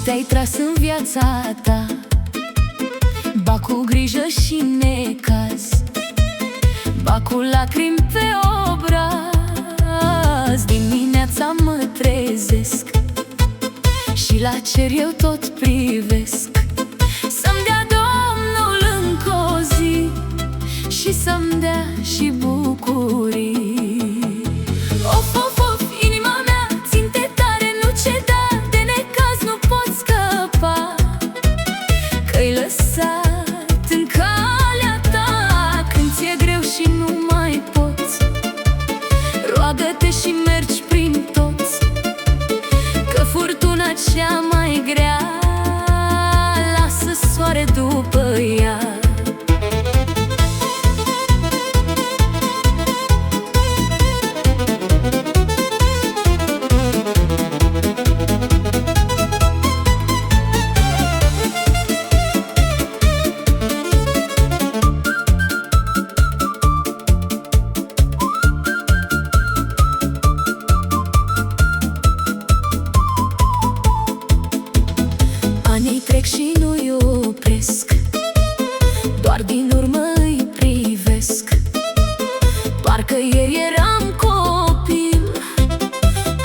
te-ai tras în viața ta, ba cu grijă și necaz, ba cu lacrimi pe obraz. Dimineața mă trezesc și la cer eu tot privesc, să-mi dea Domnul încă o zi și să-mi dea și bucurii. Of, of, of, inima mea, ține tare, nu ceda, de necaz nu pot scăpa, că-i lăsat în calea ta când ți-e greu și nu mai poți. Roagă-te și mergi prin toți, că furtuna cea mai grea lasă soare după ea. Anii trec și nu-i opresc, doar din urmă îi privesc. Parcă ieri eram copil,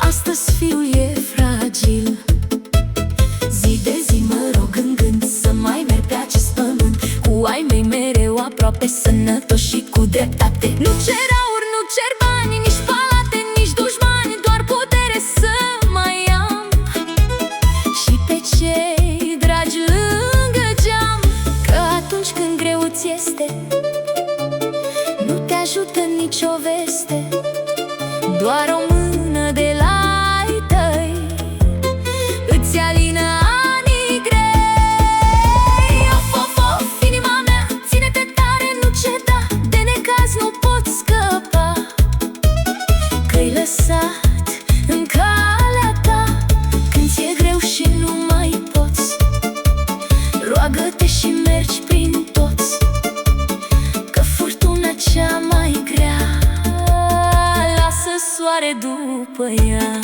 astăzi fiul e fragil. Zi de zi mă rog în gând să mai merg pe acest pământ, cu ai mei mereu aproape, sănătoși și cu dreptate. Nu cer aur, nu cer bani, nici palate, nici dușmani, doar putere să mai am și pe cei dragi lângă geam. Că atunci când greu ți este, nu te ajută nicio veste, doar o mână de la ai tăi îți alină anii grei. Of, of, of, inima mea, ține-te tare, nu ceda, de necaz nu pot scăpa, că-i lăsat în calea ta când ți-e greu și nu mai poți. Roagă-te și mergi prin toți, că furtuna cea mai grea lasă soare după ea.